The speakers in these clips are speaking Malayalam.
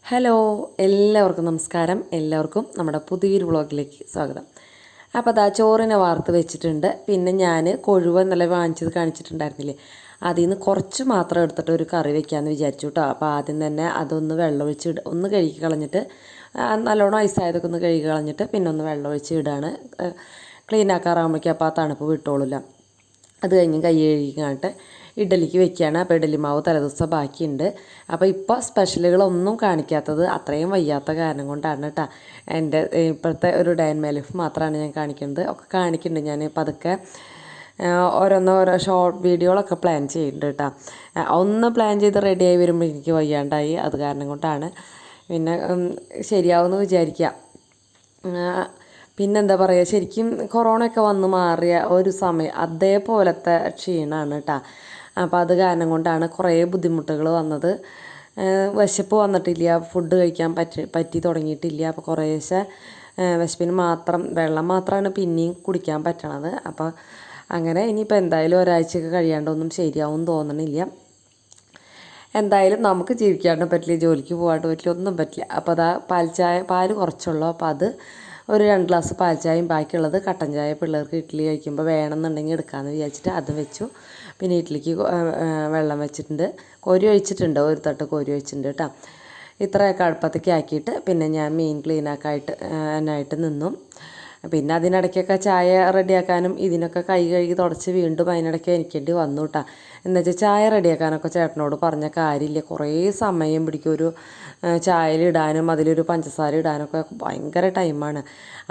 ഹലോ, എല്ലാവർക്കും നമസ്കാരം. എല്ലാവർക്കും നമ്മുടെ പുതിയൊരു വ്ളോഗിലേക്ക് സ്വാഗതം. അപ്പോൾ അതാ ചോറിനെ വാർത്ത് വെച്ചിട്ടുണ്ട്. പിന്നെ ഞാൻ കൊഴുവ ഇന്നലെ വാങ്ങിച്ചത് കാണിച്ചിട്ടുണ്ടായിരുന്നില്ലേ, അതിൽ നിന്ന് കുറച്ച് മാത്രം എടുത്തിട്ട് ഒരു കറി വെക്കാമെന്ന് വിചാരിച്ചു കേട്ടോ. അപ്പോൾ ആദ്യം തന്നെ അതൊന്ന് വെള്ളമൊഴിച്ച് ഒന്ന് കഴുകി കളഞ്ഞിട്ട്, നല്ലോണം ഐസായതൊക്കെ ഒന്ന് കഴുകി കളഞ്ഞിട്ട് പിന്നെ ഒന്ന് വെള്ളമൊഴിച്ച് ഇടാണ്. ക്ലീൻ ആക്കാറാകുമ്പോഴേക്കും അപ്പോൾ ആ തണുപ്പ് വിട്ടോളില്ല. അത് കഴിഞ്ഞ് കൈ കഴുകി കാണിട്ട് ഇഡലിക്ക് വെക്കുകയാണ്. അപ്പോൾ ഇഡലി മാവ് തലേദിവസം ബാക്കിയുണ്ട്. അപ്പോൾ ഇപ്പോൾ സ്പെഷ്യലുകളൊന്നും കാണിക്കാത്തത് അത്രയും വയ്യാത്ത കാരണം കൊണ്ടാണ് കേട്ടോ. എൻ്റെ ഇപ്പോഴത്തെ ഒരു ഡേ ഇൻ മൈ ലൈഫ് മാത്രമാണ് ഞാൻ കാണിക്കുന്നത്. ഒക്കെ കാണിക്കുന്നുണ്ട് ഞാൻ പതുക്കെ ഓരോ ഷോർട്ട് വീഡിയോകളൊക്കെ പ്ലാൻ ചെയ്യുന്നുണ്ട് കേട്ടോ. ഒന്ന് പ്ലാൻ ചെയ്ത് റെഡിയായി വരുമ്പോൾ എനിക്ക് വയ്യാണ്ടായി, അത് കാരണം കൊണ്ടാണ്. പിന്നെ ശരിയാവുമെന്ന് വിചാരിക്കാം. പിന്നെന്താ പറയുക, ശരിക്കും കൊറോണയൊക്കെ വന്ന് മാറിയ ഒരു സമയം അതേപോലത്തെ ക്ഷീണമാണ് കേട്ടോ. അപ്പോൾ അത് കാരണം കൊണ്ടാണ് കുറേ ബുദ്ധിമുട്ടുകൾ വന്നത്. വിശപ്പ് വന്നിട്ടില്ല, ഫുഡ് കഴിക്കാൻ പറ്റി തുടങ്ങിയിട്ടില്ല. അപ്പോൾ കുറേശ്ശെ വിശപ്പിന് മാത്രം വെള്ളം മാത്രമാണ് പിന്നെയും കുടിക്കാൻ പറ്റണത്. അപ്പോൾ അങ്ങനെ ഇനിയിപ്പോൾ എന്തായാലും ഒരാഴ്ചയൊക്കെ കഴിയാണ്ടൊന്നും ശരിയാവും തോന്നണില്ല. എന്തായാലും നമുക്ക് ജീവിക്കാണ്ട് പറ്റില്ല, ജോലിക്ക് പോകാണ്ട് പറ്റില്ല, ഒന്നും പറ്റില്ല. അപ്പോൾ അതാ പാൽ കുറച്ചുള്ളൂ. അപ്പോൾ അത് ഒരു 2 ഗ്ലാസ് പാൽ ചായയും ബാക്കിയുള്ളത് കട്ടൻ ചായ പിള്ളേർക്ക് ഇഡ്ഡലി കഴിക്കുമ്പോൾ വേണമെന്നുണ്ടെങ്കിൽ എടുക്കാമെന്ന് വിചാരിച്ചിട്ട് അതും വെച്ചു. പിന്നെ ഇഡ്ഡലിക്ക് വെള്ളം വെച്ചിട്ടുണ്ട്, കോരി ഒഴിച്ചിട്ടുണ്ട്, ഒരു തട്ട് കോരി ഒഴിച്ചിട്ടുണ്ട് കേട്ടോ. ഇത്രയൊക്കെ അടുപ്പത്തേക്ക് ആക്കിയിട്ട് പിന്നെ ഞാൻ മീൻ ക്ലീനാക്കാനായിട്ട് നിന്നു. പിന്നെ അതിനിടയ്ക്കൊക്കെ ചായ റെഡിയാക്കാനും ഇതിനൊക്കെ കൈ കഴുകി തുടച്ച് വീണ്ടും അതിനിടയ്ക്ക് എനിക്കേണ്ടി വന്നു കേട്ടോ. എന്നുവെച്ചാൽ ചായ റെഡിയാക്കാനൊക്കെ ചേട്ടനോട് പറഞ്ഞ കാര്യമില്ല, കുറേ സമയം പിടിക്കും. ഒരു ചായയിലിടാനും അതിലൊരു പഞ്ചസാര ഇടാനൊക്കെ ഭയങ്കര ടൈമാണ്.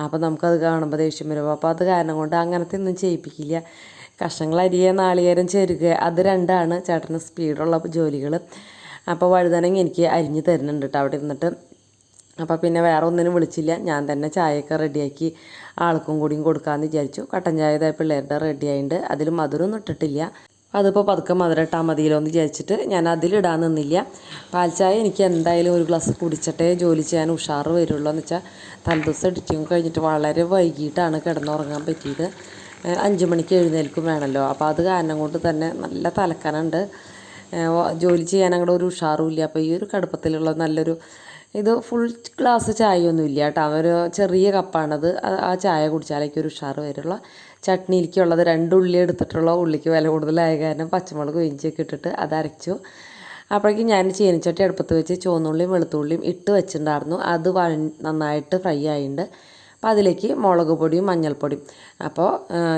അപ്പോൾ നമുക്കത് കാണുമ്പോൾ ദേഷ്യം വരും. അപ്പോൾ അത് കാരണം കൊണ്ട് അങ്ങനത്തെ ഒന്നും ചെയ്യിപ്പിക്കില്ല. കഷ്ണങ്ങൾ അരിയുക, നാളികേരം ചെരുക, അത് രണ്ടാണ് ചേട്ടന് സ്പീഡുള്ള ജോലികൾ. അപ്പോൾ വഴുതനങ്ങ എനിക്ക് അരിഞ്ഞ് തരുന്നുണ്ട് കേട്ടോ അവിടെ ഇരുന്നിട്ട്. അപ്പോൾ പിന്നെ വേറെ ഒന്നിനും വിളിച്ചില്ല, ഞാൻ തന്നെ ചായയൊക്കെ റെഡിയാക്കി ആൾക്കും കൂടിയും കൊടുക്കാമെന്ന് വിചാരിച്ചു. കട്ടൻ ചായ പിള്ളേരുടെ റെഡി ആയിട്ടുണ്ട്, അതിൽ മധുരമൊന്നും ഇട്ടിട്ടില്ല. അതിപ്പോൾ പതുക്കെ മധുരം ഇട്ടാൽ മതിയല്ലോ എന്ന് വിചാരിച്ചിട്ട് ഞാൻ അതിലിടാൻ നിന്നില്ല. പാൽ ചായ എനിക്ക് എന്തായാലും ഒരു ഗ്ലാസ് കുടിച്ചിട്ടേ ജോലി ചെയ്യാൻ ഉഷാറ് വരുള്ളൂ. എന്ന് വെച്ചാൽ തലേദിവസം എഡിറ്റിങ് കഴിഞ്ഞിട്ട് വളരെ വൈകിട്ടാണ് കിടന്നുറങ്ങാൻ പറ്റിയത്. 5 മണിക്ക് എഴുന്നേൽക്കും വേണമല്ലോ. അപ്പോൾ അത് കാരണം കൊണ്ട് തന്നെ നല്ല തലക്കനുണ്ട്, ജോലി ചെയ്യാൻ അങ്ങോട്ട് ഒരു ഉഷാറും ഇല്ല. അപ്പോൾ ഈ ഒരു കടുപ്പത്തിലുള്ള നല്ലൊരു ഇത് ഫുൾ ഗ്ലാസ് ചായയൊന്നും ഇല്ല കേട്ടോ, ഒരു ചെറിയ കപ്പാണത്. ആ ചായ കുടിച്ചാലേക്ക് ഒരു ഉഷാറ് വരുള്ള. ചട്നിയിലേക്കുള്ളത് 2 ഉള്ളി എടുത്തിട്ടുള്ള, ഉള്ളിക്ക് വില കൂടുതലായ കാരണം പച്ചമുളക് ഇഞ്ചിയൊക്കെ ഇട്ടിട്ട് അത് അരച്ചു. അപ്പോഴേക്കും ഞാൻ ചീനച്ചട്ടി അടുപ്പത്ത് വെച്ച് ചുവന്നുള്ളിയും വെളുത്തുള്ളിയും ഇട്ട് വെച്ചിട്ടുണ്ടായിരുന്നു. അത് നന്നായിട്ട് ഫ്രൈ ആയിട്ടുണ്ട്. അപ്പോൾ അതിലേക്ക് മുളക് പൊടിയും മഞ്ഞൾപ്പൊടിയും, അപ്പോൾ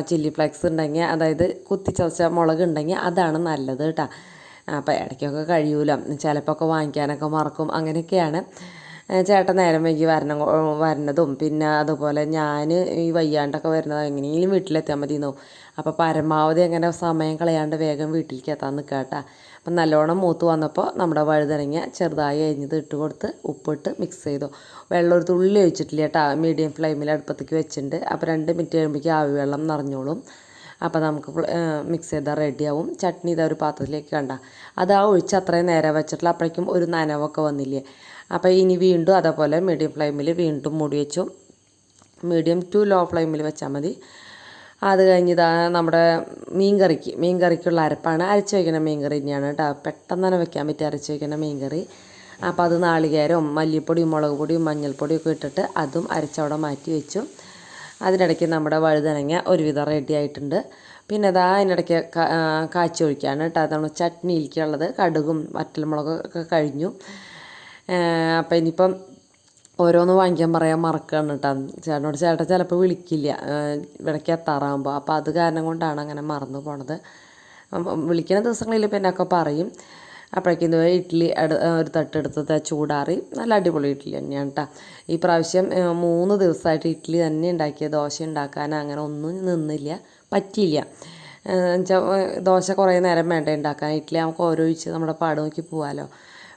ചില്ലി ഫ്ലേക്സ് ഉണ്ടെങ്കിൽ, അതായത് കുത്തിച്ചതച്ച മുളക് ഉണ്ടെങ്കിൽ അതാണ് നല്ലത് കേട്ടോ. അപ്പോൾ ഇടയ്ക്കൊക്കെ കഴിയൂല, ചിലപ്പോൾ ഒക്കെ വാങ്ങിക്കാനൊക്കെ മറക്കും, അങ്ങനെയൊക്കെയാണ്. ചേട്ടൻ നേരം വൈകി വരണതും പിന്നെ അതുപോലെ ഞാൻ ഈ വയ്യാണ്ടൊക്കെ വരുന്നത് എങ്ങനെയെങ്കിലും വീട്ടിലെത്താൻ മതിയെന്നോ. അപ്പോൾ പരമാവധി അങ്ങനെ സമയം കളയാണ്ട് വേഗം വീട്ടിലേക്ക് എത്താൻ നിൽക്കുക കേട്ടോ. അപ്പം നല്ലോണം മൂത്ത് വന്നപ്പോൾ നമ്മുടെ വഴുതനങ്ങ ചെറുതായി അരിഞ്ഞത് ഇട്ട് കൊടുത്ത് ഉപ്പിട്ട് മിക്സ് ചെയ്തു. വെള്ളം ഒരു തുള്ളി ഒഴിച്ചിട്ടില്ല കേട്ടോ, മീഡിയം ഫ്ലെയിമിൽ അടുപ്പത്തേക്ക് വെച്ചിട്ടുണ്ട്. അപ്പോൾ 2 മിനിറ്റ് കഴിയുമ്പോഴേക്കും ആവി വെള്ളം നിറഞ്ഞോളും. അപ്പോൾ നമുക്ക് മിക്സ് ചെയ്താൽ റെഡിയാവും. ചട്നി ഇതാ ഒരു പാത്രത്തിലേക്ക് കണ്ട, അത് ആ ഒഴിച്ച് അത്രയും നേരം വെച്ചിട്ടില്ല, അപ്പോഴേക്കും ഒരു നനവൊക്കെ വന്നില്ലേ. അപ്പോൾ ഇനി വീണ്ടും അതേപോലെ മീഡിയം ഫ്ലെയിമിൽ വീണ്ടും മൂടി വെച്ചു. മീഡിയം ടു ലോ ഫ്ലെയിമിൽ വെച്ചാൽ മതി. അത് കഴിഞ്ഞിതാ നമ്മുടെ മീൻ കറിക്കുള്ള അരപ്പാണ്. അരച്ച് വയ്ക്കുന്ന മീൻ കറി തന്നെയാണ് കേട്ടോ, പെട്ടെന്ന് തന്നെ വെക്കാൻ പറ്റുക അരച്ച് വയ്ക്കുന്ന മീൻ കറി. അപ്പോൾ അത് നാളികേരവും മല്ലിപ്പൊടിയും മുളക് പൊടിയും മഞ്ഞൾപ്പൊടിയും ഒക്കെ ഇട്ടിട്ട് അതും അരച്ചവിടെ മാറ്റി വെച്ചു. അതിനിടയ്ക്ക് നമ്മുടെ വഴുതനങ്ങ ഒരുവിധം റെഡി ആയിട്ടുണ്ട്. പിന്നെ അതാ അതിനിടയ്ക്ക് കാച്ചി ഒഴിക്കുകയാണ് കേട്ടോ. അതാണ് ചട്നിയിലേക്കുള്ളത്. കടുകും വറ്റൽമുളകൊക്കെ കഴിഞ്ഞു. അപ്പോൾ ഇനിയിപ്പം ഓരോന്ന് വാങ്ങിക്കാൻ പറയാൻ മറക്കുകയാണ് കേട്ടോ. ചേട്ടൻ ചിലപ്പോൾ വിളിക്കില്ല ഇവിടേക്ക് എത്താറാകുമ്പോൾ. അപ്പോൾ അത് കാരണം കൊണ്ടാണ് അങ്ങനെ മറന്നു പോണത്. വിളിക്കുന്ന ദിവസങ്ങളിൽ പിന്നെ ഒക്കെ പറയും. അപ്പോഴേക്കും ഇഡ്ഡലി ഒരു തട്ടെടുത്ത് ചൂടാറി നല്ല അടിപൊളി ഇഡ്ഡലി തന്നെയാണ് കേട്ടോ. ഈ പ്രാവശ്യം 3 ദിവസമായിട്ട് ഇഡ്ഡലി തന്നെ ഉണ്ടാക്കിയ, ദോശ ഉണ്ടാക്കാൻ അങ്ങനെ ഒന്നും നിന്നില്ല, പറ്റിയില്ല. എന്നുവെച്ചാൽ ദോശ കുറേ നേരം വേണ്ട ഉണ്ടാക്കാൻ, ഇഡ്ഡലി നമുക്ക് ഓരോഴിച്ച് നമ്മുടെ പാട് നോക്കി പോകാമല്ലോ.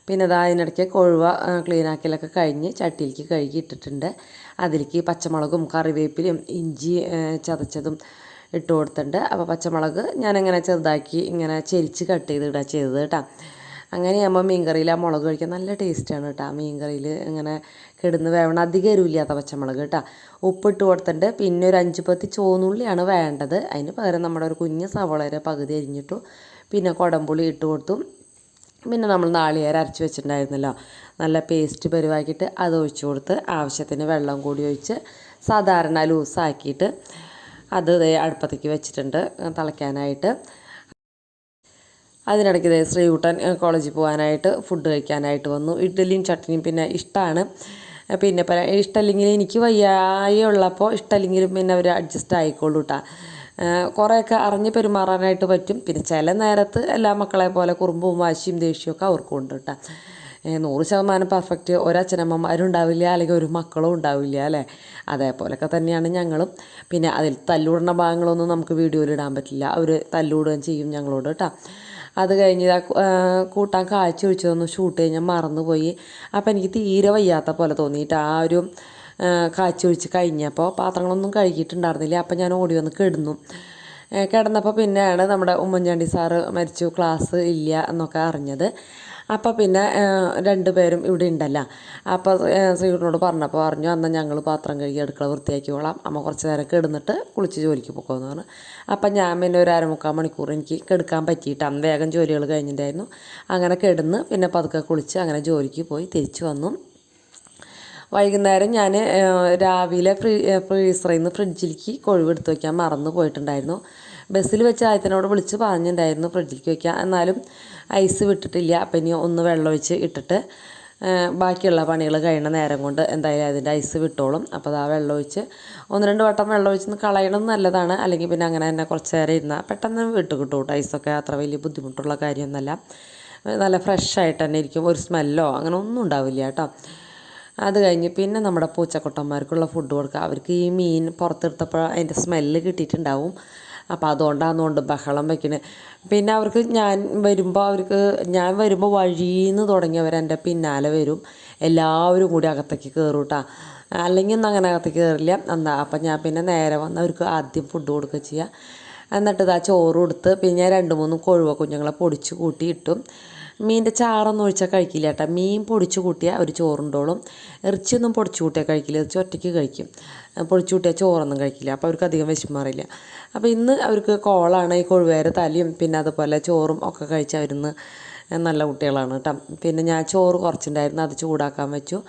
പിന്നെ അതാ അതിനിടയ്ക്ക് കൊഴുവ ക്ലീനാക്കലൊക്കെ കഴിഞ്ഞ് ചട്ടിയിലേക്ക് കഴുകി ഇട്ടിട്ടുണ്ട്. അതിലേക്ക് പച്ചമുളകും കറിവേപ്പിലയും ഇഞ്ചി ചതച്ചതും ഇട്ട് കൊടുത്തിട്ടുണ്ട്. അപ്പോൾ പച്ചമുളക് ഞാനിങ്ങനെ ചെറുതാക്കി ഇങ്ങനെ ചെരിച്ച് കട്ട് ചെയ്തിടുക ചെയ്തത് കേട്ടോ. അങ്ങനെയാകുമ്പോൾ മീൻകറിയിൽ ആ മുളക് കഴിക്കാൻ നല്ല ടേസ്റ്റാണ് കേട്ടോ. മീൻകറിയിൽ ഇങ്ങനെ കിടന്ന് വേവണം, അധികം എരിവില്ലാത്ത പച്ചമുളക് കേട്ടോ. ഉപ്പിട്ട് കൊടുത്തിട്ടുണ്ട്. പിന്നെ ഒരു 5 പത്തി ചുവന്നുള്ളിയാണ് വേണ്ടത്. അതിന് പകരം നമ്മുടെ ഒരു കുഞ്ഞ് സവോളയുടെ പകുതി അരിഞ്ഞിട്ടു. പിന്നെ കുടംപുളി ഇട്ട് കൊടുത്തു. പിന്നെ നമ്മൾ നാളികേരം അരച്ച് വെച്ചിട്ടുണ്ടായിരുന്നല്ലോ, നല്ല പേസ്റ്റ് പരുവാക്കിയിട്ട് അത് ഒഴിച്ച് കൊടുത്ത് ആവശ്യത്തിന് വെള്ളം കൂടി ഒഴിച്ച് സാധാരണ ലൂസാക്കിയിട്ട് അത് അടുപ്പത്തേക്ക് വെച്ചിട്ടുണ്ട് തിളയ്ക്കാനായിട്ട്. അതിനിടയ്ക്ക് ശ്രീകുട്ടൻ കോളേജിൽ പോകാനായിട്ട് ഫുഡ് കഴിക്കാനായിട്ട് വന്നു. ഇഡ്ഡലിയും ചട്നിയും പിന്നെ ഇഷ്ടമാണ്. പിന്നെ ഇഷ്ടമല്ലെങ്കിൽ എനിക്ക് വയ്യായി ഉള്ളപ്പോൾ ഇഷ്ടമല്ലെങ്കിലും പിന്നെ അവർ അഡ്ജസ്റ്റ് ആയിക്കോളൂ കേട്ടോ. കുറേയൊക്കെ അറിഞ്ഞ് പെരുമാറാനായിട്ട് പറ്റും. പിന്നെ ചില നേരത്ത് എല്ലാ മക്കളെ പോലെ കുറുമ്പും വാശിയും ദേഷ്യമൊക്കെ അവർക്കും ഉണ്ട് കേട്ടോ. 100% പെർഫെക്റ്റ് ഒരച്ഛനമ്മമാരുണ്ടാവില്ല, അല്ലെങ്കിൽ ഒരു മക്കളും ഉണ്ടാവില്ല അല്ലേ. അതേപോലെയൊക്കെ തന്നെയാണ് ഞങ്ങളും. പിന്നെ അതിൽ തല്ലൂടുന്ന ഭാഗങ്ങളൊന്നും നമുക്ക് വീഡിയോയിൽ ഇടാൻ പറ്റില്ല. അവർ തല്ലൂടുകയും ചെയ്യും ഞങ്ങളോട് കേട്ടോ. അത് കഴിഞ്ഞ് കൂട്ടാൻ കാഴ്ച ഒഴിച്ചതൊന്ന് ഷൂട്ട് കഴിഞ്ഞാൽ മറന്നുപോയി. അപ്പോൾ എനിക്ക് തീരെ വയ്യാത്ത പോലെ തോന്നിയിട്ട് ആ ഒരു കാഴ്ച ഒഴിച്ച് കഴിഞ്ഞപ്പോൾ പാത്രങ്ങളൊന്നും കഴുകിയിട്ടുണ്ടായിരുന്നില്ല. അപ്പോൾ ഞാൻ ഓടി വന്ന് കിടന്നപ്പോൾ പിന്നെയാണ് നമ്മുടെ ഉമ്മൻചാണ്ടി സാറ് മരിച്ചു, ക്ലാസ് ഇല്ല എന്നൊക്കെ അറിഞ്ഞത്. അപ്പോൾ പിന്നെ രണ്ടുപേരും ഇവിടെ ഉണ്ടല്ലോ. അപ്പോൾ ശ്രീകുട്ടനോട് പറഞ്ഞപ്പോൾ പറഞ്ഞു, എന്നാൽ ഞങ്ങൾ പാത്രം കഴുകി അടുക്കള വൃത്തിയാക്കിക്കോളാം, അമ്മ കുറച്ച് നേരം കിടന്നിട്ട് കുളിച്ച് ജോലിക്ക് പോക്കുമെന്ന് പറഞ്ഞു. അപ്പം ഞാൻ പിന്നെ ഒരു 1/4 മണിക്കൂർ എനിക്ക് കിടക്കാൻ പറ്റിയിട്ടാണ്, വേഗം ജോലികൾ കഴിഞ്ഞിട്ടുണ്ടായിരുന്നു. അങ്ങനെ കിടന്ന് പിന്നെ പതുക്കെ കുളിച്ച് അങ്ങനെ ജോലിക്ക് പോയി തിരിച്ചു വന്നു. വൈകുന്നേരം ഞാൻ രാവിലെ ഫ്രീസറിൽ നിന്ന് ഫ്രിഡ്ജിലേക്ക് കൊഴുവ് എടുത്ത് വയ്ക്കാൻ മറന്നു പോയിട്ടുണ്ടായിരുന്നു. ബസ്സിൽ വെച്ച് ആയത്തിനോട് വിളിച്ച് പറഞ്ഞിട്ടുണ്ടായിരുന്നു ഫ്രിഡ്ജിലേക്ക് വയ്ക്കാം, എന്നാലും ഐസ് വിട്ടിട്ടില്ല. അപ്പം ഇനി ഒന്ന് വെള്ളമൊഴിച്ച് ഇട്ടിട്ട് ബാക്കിയുള്ള പണികൾ കഴിയുന്ന നേരം കൊണ്ട് എന്തായാലും അതിൻ്റെ ഐസ് വിട്ടോളും. അപ്പോൾ ആ വെള്ളമൊഴിച്ച് 1-2 വട്ടം വെള്ളമൊഴിച്ച് കളയണം നല്ലതാണ്. അല്ലെങ്കിൽ പിന്നെ അങ്ങനെ തന്നെ കുറച്ച് നേരം ഇരുന്നാൽ പെട്ടെന്ന് വിട്ട് കിട്ടും കേട്ടോ. ഐസൊക്കെ അത്ര വലിയ ബുദ്ധിമുട്ടുള്ള കാര്യമൊന്നുമല്ല. നല്ല ഫ്രഷായിട്ട് തന്നെ ഇരിക്കും, ഒരു സ്മെല്ലോ അങ്ങനെ ഒന്നും ഉണ്ടാവില്ല കേട്ടോ. അത് കഴിഞ്ഞ് പിന്നെ നമ്മുടെ പൂച്ചക്കുട്ടന്മാർക്കുള്ള ഫുഡ് കൊടുക്കുക. അവർക്ക് ഈ മീൻ പുറത്തെടുത്തപ്പോൾ അതിൻ്റെ സ്മെല്ല് കിട്ടിയിട്ടുണ്ടാവും. അപ്പോൾ അതുകൊണ്ടാണെന്നുകൊണ്ട് ബഹളം വയ്ക്കുന്നത്. പിന്നെ അവർക്ക് ഞാൻ വരുമ്പോൾ വഴിയിൽ നിന്ന് തുടങ്ങിയവർ എൻ്റെ പിന്നാലെ വരും. എല്ലാവരും കൂടി അകത്തേക്ക് കയറും കേട്ടോ. അല്ലെങ്കിൽ ഒന്നും അങ്ങനെ അകത്തേക്ക് കയറില്ല. അപ്പം ഞാൻ പിന്നെ നേരെ വന്ന് അവർക്ക് ആദ്യം ഫുഡ് കൊടുക്കുക ചെയ്യുക. എന്നിട്ട് ചോറ് കൊടുത്ത് പിന്നെ 2-3 കൊഴുവ കുഞ്ഞുങ്ങളെ പൊടിച്ച് കൂട്ടി ഇട്ടും. മീനിൻ്റെ ചാറൊന്നും ഒഴിച്ചാൽ കഴിക്കില്ല കേട്ടോ. മീൻ പൊടിച്ച് കൂട്ടിയാൽ അവർ ചോറുണ്ടോളും. ഇറച്ചിയൊന്നും പൊടിച്ച് കൂട്ടിയാൽ കഴിക്കില്ല, ഇറച്ചി ഒറ്റയ്ക്ക് കഴിക്കും. പൊടിച്ച് കൂട്ടിയാൽ ചോറൊന്നും കഴിക്കില്ല. അപ്പോൾ അവർക്ക് അധികം വിശമാറില്ല. അപ്പോൾ ഇന്ന് അവർക്ക് കോളാണ്, ഈ കൊഴുവേരെ തലയും പിന്നെ അതുപോലെ ചോറും ഒക്കെ കഴിച്ച് അവരിന്ന് നല്ല കുട്ടികളാണ് കേട്ടോ. പിന്നെ ഞാൻ ചോറ് കുറച്ചുണ്ടായിരുന്നു, അത് ചൂടാക്കാൻ വെച്ചു.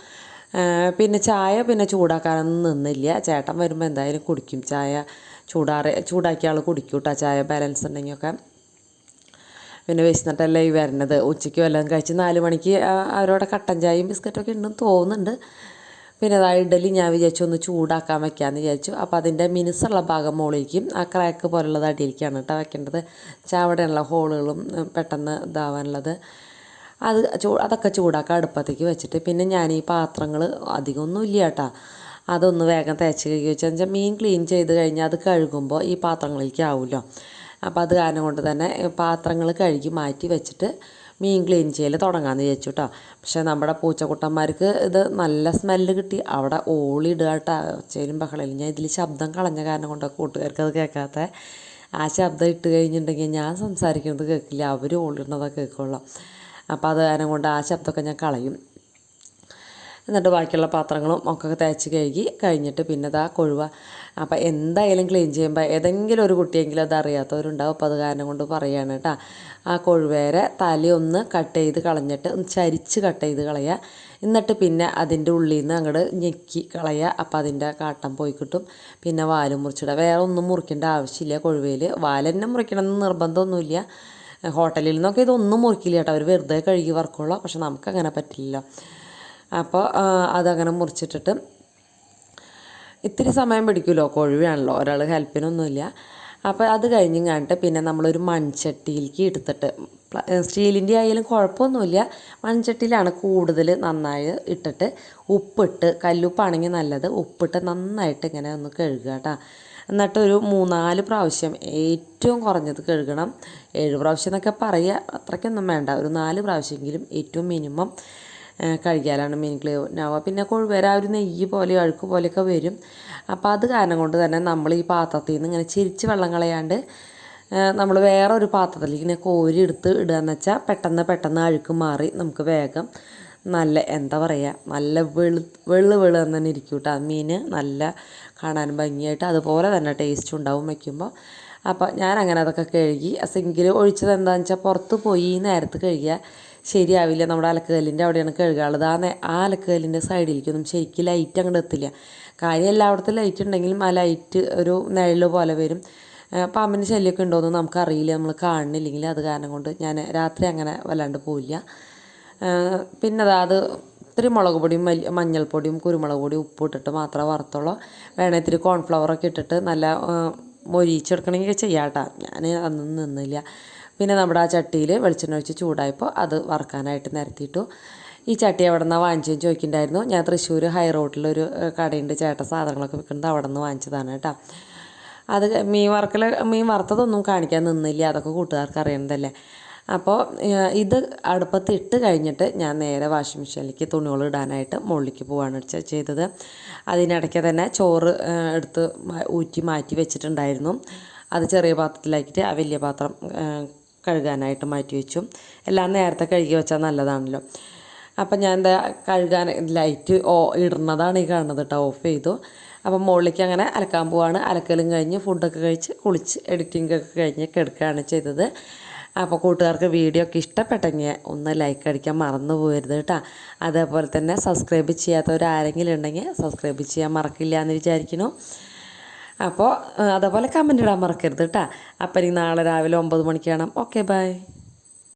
പിന്നെ ചായ പിന്നെ ചൂടാക്കാനൊന്നും നിന്നില്ല. ചേട്ടൻ വരുമ്പോൾ എന്തായാലും കുടിക്കും ചായ. ചൂടാക്കിയ ആൾ കുടിക്കും കേട്ടോ ചായ, ബാലൻസ് ഉണ്ടെങ്കിലൊക്കെ. പിന്നെ വിശന്നിട്ടല്ലേ ഈ വരുന്നത്. ഉച്ചയ്ക്ക് വല്ലതും കഴിച്ച് 4 മണിക്ക് അവരോടെ കട്ടൻ ചായയും ബിസ്ക്കറ്റൊക്കെ ഉണ്ടെന്ന് തോന്നുന്നുണ്ട്. പിന്നെ ഇഡലി ഞാൻ വിചാരിച്ചു ഒന്ന് ചൂടാക്കാൻ വയ്ക്കാമെന്ന് വിചാരിച്ചു. അപ്പോൾ അതിൻ്റെ മിനുസുള്ള ഭാഗം മുകളിലേക്കും ആ ക്രാക്ക് പോലുള്ളത് അടിയിലേക്കാണ് കേട്ടോ വയ്ക്കേണ്ടത്. അവിടെയുള്ള ഹോളുകളും പെട്ടെന്ന് ഇതാവാനുള്ളത് അതൊക്കെ ചൂടാക്കാൻ അടുപ്പത്തേക്ക് വെച്ചിട്ട് പിന്നെ ഞാൻ ഈ പാത്രങ്ങൾ അധികമൊന്നും ഇല്ല കേട്ടോ, അതൊന്ന് വേഗം തേച്ച് കഴുകി വെച്ചാൽ മീൻ ക്ലീൻ ചെയ്ത് കഴിഞ്ഞാൽ അത് കഴുകുമ്പോൾ ഈ പാത്രങ്ങളിലേക്ക് ആവുമല്ലോ. അപ്പോൾ അത് കാരണം കൊണ്ട് തന്നെ പാത്രങ്ങൾ കഴുകി മാറ്റി വെച്ചിട്ട് മീൻ ക്ലീൻ ചെയ്യൽ തുടങ്ങാമെന്ന് വിചാരിച്ചു കേട്ടോ. പക്ഷേ നമ്മുടെ പൂച്ചക്കുട്ടന്മാർക്ക് ഇത് നല്ല സ്മെല്ല് കിട്ടി അവിടെ ഓളിയിടുക കേട്ടോ. ഒച്ചയിലും ബഹളയിലും ഞാൻ ഇതിൽ ശബ്ദം കളഞ്ഞ കാരണം കൊണ്ട് കൂട്ടുകാർക്ക് അത് കേൾക്കാത്ത. ആ ശബ്ദം ഇട്ട് കഴിഞ്ഞിട്ടുണ്ടെങ്കിൽ ഞാൻ സംസാരിക്കുന്നത് കേൾക്കില്ല, അവർ ഓളിടുന്നതൊക്കെ കേൾക്കുള്ളൂ. അപ്പോൾ അത് കാരണം കൊണ്ട് ആ ശബ്ദമൊക്കെ ഞാൻ കളയും. എന്നിട്ട് ബാക്കിയുള്ള പാത്രങ്ങളും ഒക്കെ തേച്ച് കഴുകി കഴിഞ്ഞിട്ട് പിന്നെ കൊഴുവ. അപ്പോൾ എന്തായാലും ക്ലീൻ ചെയ്യുമ്പോൾ ഏതെങ്കിലും ഒരു കുട്ടിയെങ്കിലും അത് അറിയാത്തവരുണ്ടാവും. അപ്പോൾ അത് കാരണം കൊണ്ട് പറയുകയാണ് കേട്ടോ. ആ കൊഴുവേരെ തലയൊന്ന് കട്ട് ചെയ്ത് കളഞ്ഞിട്ട് ഒന്ന് ചരിച്ച് കട്ട് ചെയ്ത് കളയുക. എന്നിട്ട് പിന്നെ അതിൻ്റെ ഉള്ളിൽ നിന്ന് അങ്ങോട്ട് ഞെക്കി കളയുക. അപ്പോൾ അതിൻ്റെ കാട്ടം പോയി കിട്ടും. പിന്നെ വാലും മുറിച്ചിടുക. വേറെ ഒന്നും മുറിക്കേണ്ട ആവശ്യമില്ല. കൊഴുവേൽ വാലെന്നെ മുറിക്കണമെന്ന് നിർബന്ധമൊന്നുമില്ല. ഹോട്ടലിൽ നിന്നൊക്കെ ഇതൊന്നും മുറിക്കില്ല കേട്ടോ, അവർ വെറുതെ കഴുകി വറക്കുള്ളൂ. പക്ഷെ നമുക്കങ്ങനെ പറ്റില്ല. അപ്പോൾ അതങ്ങനെ മുറിച്ചിട്ടിട്ട് ഇത്തിരി സമയം പിടിക്കുമല്ലോ, കൊഴുവയാണല്ലോ, ഒരാൾ ഹെൽപ്പിനൊന്നുമില്ല. അപ്പോൾ അത് കഴിഞ്ഞും കണ്ടിട്ട് പിന്നെ നമ്മളൊരു മൺചട്ടിയിലേക്ക് എടുത്തിട്ട്, സ്റ്റീലിൻ്റെ ആയാലും കുഴപ്പമൊന്നുമില്ല, മൺചട്ടിയിലാണ് കൂടുതൽ നന്നായി ഇട്ടിട്ട് ഉപ്പിട്ട്, കല്ലുപ്പാണെങ്കിൽ നല്ലത്, ഉപ്പിട്ട് നന്നായിട്ട് ഇങ്ങനെ ഒന്ന് കഴുകുക കേട്ടോ. എന്നിട്ട് ഒരു 3-4 പ്രാവശ്യം ഏറ്റവും കുറഞ്ഞത് കഴുകണം. 7 പ്രാവശ്യം എന്നൊക്കെ പറയുക, അത്രയ്ക്കൊന്നും വേണ്ട, ഒരു 4 പ്രാവശ്യമെങ്കിലും ഏറ്റവും മിനിമം കഴുകിയാലാണ് മീൻ ക്ലീൻ ആവുക. പിന്നെ കൊഴുവേര ഒരു നെയ്യ് പോലെ അഴുക്ക് പോലെയൊക്കെ വരും. അപ്പോൾ അത് കാരണം കൊണ്ട് തന്നെ നമ്മൾ ഈ പാത്രത്തിൽ നിന്ന് ഇങ്ങനെ ചിരിച്ച് വെള്ളം കളയാണ്ട് നമ്മൾ വേറെ ഒരു പാത്രത്തിലേക്ക് ഇങ്ങനെ കോരി എടുത്ത് ഇടുകയെന്ന് വെച്ചാൽ പെട്ടെന്ന് അഴുക്ക് മാറി നമുക്ക് വേഗം നല്ല എന്താ പറയുക, നല്ല വെളു തന്നെ ഇരിക്കും കേട്ടോ. മീൻ നല്ല കാണാൻ ഭംഗിയായിട്ട് അതുപോലെ തന്നെ ടേസ്റ്റും ഉണ്ടാവും വയ്ക്കുമ്പോൾ. അപ്പോൾ ഞാൻ അങ്ങനെ അതൊക്കെ കഴുകി. സിങ്കിൽ ഒഴിച്ചത് എന്താണെന്ന് വെച്ചാൽ പുറത്ത് പോയി ഈ നേരത്ത് കഴുകിയാൽ ശരിയാവില്ല. നമ്മുടെ അലക്കുകല്ലിൻ്റെ അവിടെയാണ് കഴുകാനുള്ളത്. ആ അലക്കുകല്ലിൻ്റെ സൈഡിലേക്കൊന്നും ശരിക്കും ലൈറ്റ് അങ്ങോട്ട് എത്തില്ല. കാര്യം എല്ലായിടത്തും ലൈറ്റ് ഉണ്ടെങ്കിലും ആ ലൈറ്റ് ഒരു നിഴൽ പോലെ വരും. പാമ്പിൻ്റെ ശല്യമൊക്കെ ഉണ്ടോയെന്ന് നമുക്കറിയില്ല, നമ്മൾ കാണുന്നില്ലെങ്കിൽ. അത് കാരണം കൊണ്ട് ഞാൻ രാത്രി അങ്ങനെ വല്ലാണ്ട് പോയില്ല. പിന്നെ അത് ഇത്തിരി മുളക് പൊടിയും മഞ്ഞൾപ്പൊടിയും കുരുമുളക് പൊടിയും ഉപ്പ് ഇട്ടിട്ട് മാത്രമേ വറുത്തുള്ളൂ. വേണേൽ ഇത്തിരി കോൺഫ്ലവറൊക്കെ ഇട്ടിട്ട് നല്ല മൊരിച്ചെടുക്കണമെങ്കിൽ ചെയ്യാം കേട്ടോ. ഞാൻ അതൊന്നും നിന്നില്ല. പിന്നെ നമ്മുടെ ആ ചട്ടിയിൽ വെളിച്ചെണ്ണ ഒഴിച്ച് ചൂടായപ്പോൾ അത് വറുക്കാനായിട്ട് നിരത്തിയിട്ടു. ഈ ചട്ടി എവിടെ നിന്നാണ് വാങ്ങിച്ചതെന്ന് ചോദിക്കുന്നുണ്ടായിരുന്നു. ഞാൻ തൃശ്ശൂർ ഹൈ റോഡിലൊരു കടയുണ്ട്, ചേട്ടൻ സാധനങ്ങളൊക്കെ വിൽക്കുന്നത്, അവിടെ നിന്ന് വാങ്ങിച്ചതാണ് കേട്ടോ. അത് മീൻ വറുത്തതൊന്നും കാണിക്കാൻ നിന്നില്ല, അതൊക്കെ കൂട്ടുകാർക്ക് അറിയണതല്ലേ. അപ്പോൾ ഇത് അടുപ്പത്ത് ഇട്ട് കഴിഞ്ഞിട്ട് ഞാൻ നേരെ വാഷിംഗ് മെഷീനിലേക്ക് തുണികൾ ഇടാനായിട്ട് മുകളിലേക്ക് പോവാണ് ചെയ്തത്. അതിനിടയ്ക്ക് തന്നെ ചോറ് എടുത്ത് ഊറ്റി മാറ്റി വെച്ചിട്ടുണ്ടായിരുന്നു. അത് ചെറിയ പാത്രത്തിലാക്കിയിട്ട് ആ വലിയ പാത്രം കഴുകാനായിട്ട് മാറ്റി വെച്ചു. എല്ലാം നേരത്തെ കഴുകി വെച്ചാൽ നല്ലതാണല്ലോ. അപ്പം ഞാൻ എന്താ കഴുകാൻ ലൈറ്റ് ഇടുന്നതാണ് ഈ കാണുന്നത് കേട്ടോ, ഓഫ് ചെയ്തു. അപ്പം മുകളിലേക്ക് അങ്ങനെ അലക്കാൻ പോവാണ്. അലക്കലും കഴിഞ്ഞ് ഫുഡൊക്കെ കഴിച്ച് കുളിച്ച് എഡിറ്റിംഗ് ഒക്കെ കഴിഞ്ഞ് കിടക്കുകയാണ് ചെയ്തത്. അപ്പോൾ കൂട്ടുകാർക്ക് വീഡിയോ ഒക്കെ ഇഷ്ടപ്പെട്ടെങ്കിൽ ഒന്ന് ലൈക്ക് അടിക്കാൻ മറന്നു പോകരുത് കേട്ടോ. അതേപോലെ തന്നെ സബ്സ്ക്രൈബ് ചെയ്യാത്തവരാരെങ്കിലും ഉണ്ടെങ്കിൽ സബ്സ്ക്രൈബ് ചെയ്യാൻ മറക്കില്ല എന്ന് വിചാരിക്കുന്നു. അപ്പോൾ അതേപോലെ കമൻറ്റ് ഇടാൻ മറക്കരുത് കേട്ടോ. അപ്പം ഇനി നാളെ രാവിലെ 9 മണിക്ക് കാണാം. Okay, by.